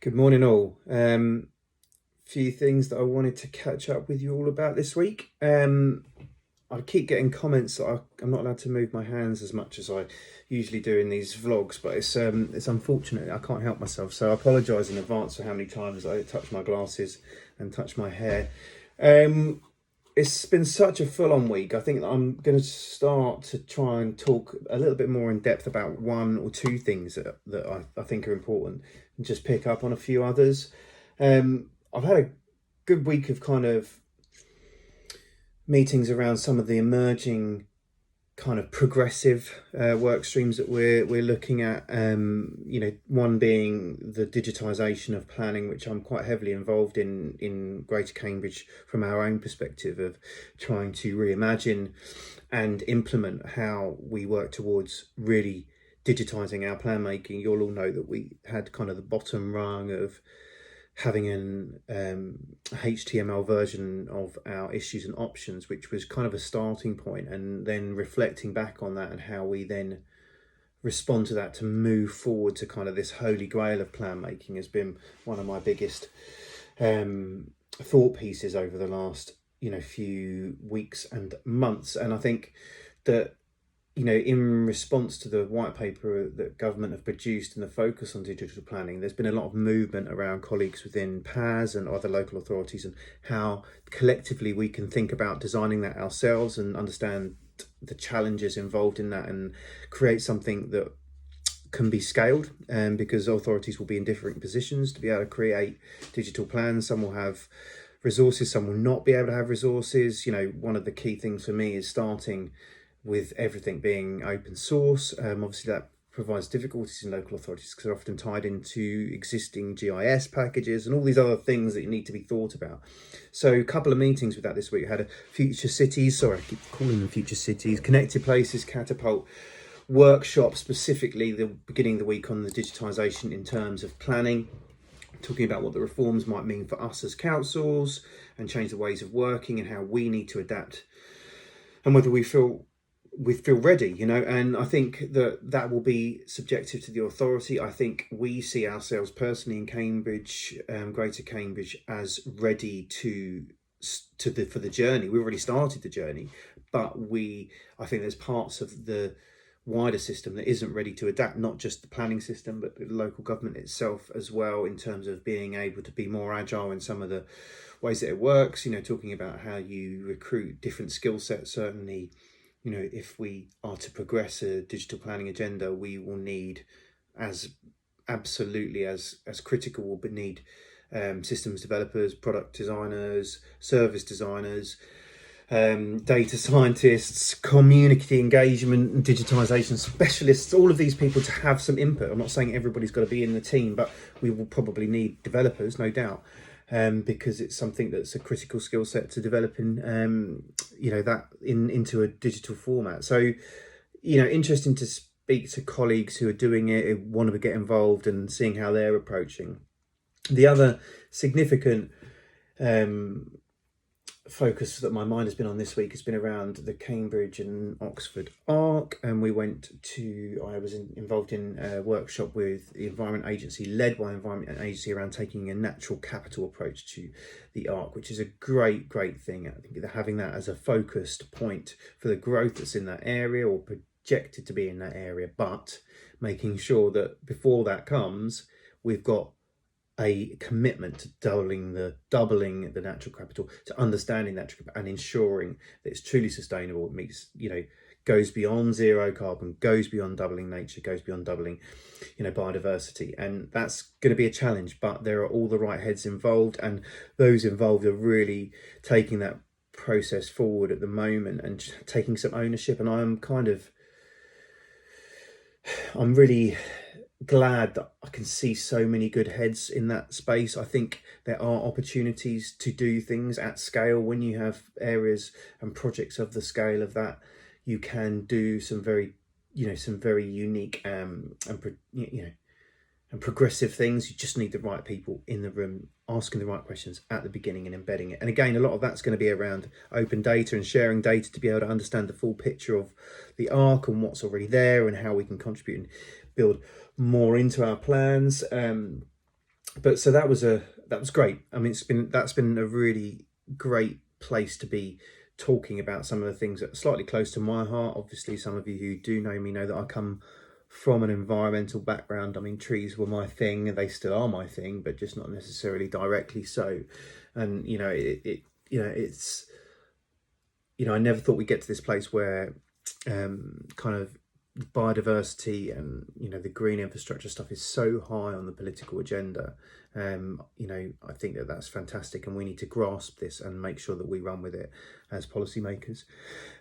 Good morning, all. Few things that I wanted to catch up with you all about this week. I keep getting comments that I'm not allowed to move my hands as much as I usually do in these vlogs, but it's unfortunate. I can't help myself, so I apologise in advance for how many times I touch my glasses and touch my hair. It's been such a full-on week. I think that I'm going to start to try and talk a little bit more in depth about one or two things that I think are important, and just pick up on a few others. I've had a good week of kind of meetings around some of the emerging kind of progressive work streams that we're looking at. One being the digitisation of planning, which I'm quite heavily involved in Greater Cambridge from our own perspective of trying to reimagine and implement how we work towards really digitising our plan making. You'll all know that we had kind of the bottom rung of having an HTML version of our issues and options, which was kind of a starting point, and then reflecting back on that and how we then respond to that to move forward to kind of this holy grail of plan making has been one of my biggest thought pieces over the last few weeks and months. And I think that in response to the white paper that government have produced and the focus on digital planning, there's been a lot of movement around colleagues within PAS and other local authorities and how collectively we can think about designing that ourselves and understand the challenges involved in that and create something that can be scaled, because authorities will be in different positions to be able to create digital plans. Some will have resources, some will not be able to have resources. One of the key things for me is starting with everything being open source. Obviously that provides difficulties in local authorities because they're often tied into existing GIS packages and all these other things that need to be thought about. So a couple of meetings with that this week. I had a Future Cities, sorry, I keep calling them Future Cities, Connected Places Catapult workshop, specifically the beginning of the week on the digitisation in terms of planning, talking about what the reforms might mean for us as councils and change the ways of working and how we need to adapt and whether we feel ready, and I think that will be subjective to the authority. I think we see ourselves personally in Cambridge, Greater Cambridge, as ready for the journey. We've already started the journey, but I think there's parts of the wider system that isn't ready to adapt, not just the planning system, but the local government itself as well, in terms of being able to be more agile in some of the ways that it works, talking about how you recruit different skill sets. Certainly, if we are to progress a digital planning agenda, we will need, as critical, we'll need systems developers, product designers, service designers, data scientists, community engagement and digitisation specialists, all of these people to have some input. I'm not saying everybody's got to be in the team, but we will probably need developers, no doubt. Because it's something that's a critical skill set to developing, that into a digital format. So, interesting to speak to colleagues who are doing it, who want to get involved and seeing how they're approaching. The other significant focus that my mind has been on this week has been around the Cambridge and Oxford Arc, and I was involved in a workshop with the Environment Agency, led by Environment Agency, around taking a natural capital approach to the Arc, which is a great thing. I think having that as a focused point for the growth that's in that area or projected to be in that area, but making sure that before that comes, we've got a commitment to doubling the natural capital, to understanding natural capital and ensuring that it's truly sustainable. It meets, goes beyond zero carbon, goes beyond doubling nature, goes beyond doubling, biodiversity. And that's going to be a challenge, but there are all the right heads involved, and those involved are really taking that process forward at the moment and taking some ownership. And I'm really glad that I can see so many good heads in that space. I think there are opportunities to do things at scale. When you have areas and projects of the scale of that, you can do some very unique and progressive things. You just need the right people in the room asking the right questions at the beginning and embedding it. And again, a lot of that's going to be around open data and sharing data to be able to understand the full picture of the Arc and what's already there and how we can contribute and build more into our plans. but so that was great. I mean, that's been a really great place to be talking about some of the things that are slightly close to my heart. Obviously, some of you who do know me know that I come from an environmental background. I mean, trees were my thing, and they still are my thing, but just not necessarily directly so. And it's I never thought we'd get to this place where kind of biodiversity and the green infrastructure stuff is so high on the political agenda. I think that that's fantastic, and we need to grasp this and make sure that we run with it as policymakers.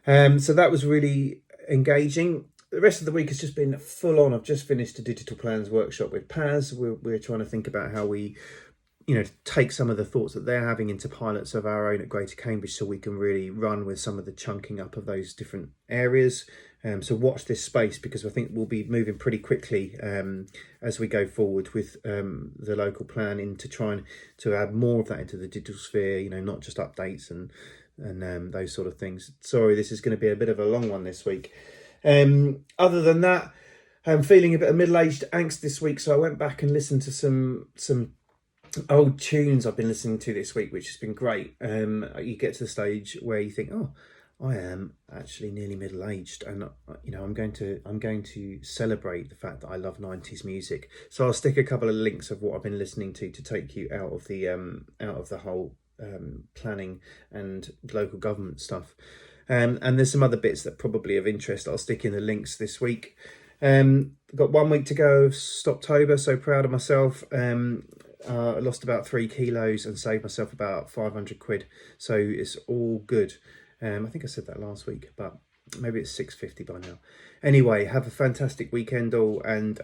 So that was really engaging. The rest of the week has just been full on. I've just finished a digital plans workshop with Paz. We're trying to think about how we take some of the thoughts that they're having into pilots of our own at Greater Cambridge, so we can really run with some of the chunking up of those different areas. So watch this space, because I think we'll be moving pretty quickly as we go forward with the local planning to try to add more of that into the digital sphere, not just updates and those sort of things. Sorry, this is going to be a bit of a long one this week. Other than that, I'm feeling a bit of middle-aged angst this week, so I went back and listened to some old tunes I've been listening to this week, which has been great. You get to the stage where you think, oh, I am actually nearly middle-aged, and I'm going to celebrate the fact that I love 90s music. So I'll stick a couple of links of what I've been listening to take you out of the whole planning and local government stuff. And there's some other bits that probably of interest. I'll stick in the links this week. Got 1 week to go of Stoptober, so proud of myself. I lost about 3 kilos and saved myself about 500 quid. So it's all good. I think I said that last week, but maybe it's 650 by now. Anyway, have a fantastic weekend all, and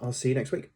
I'll see you next week.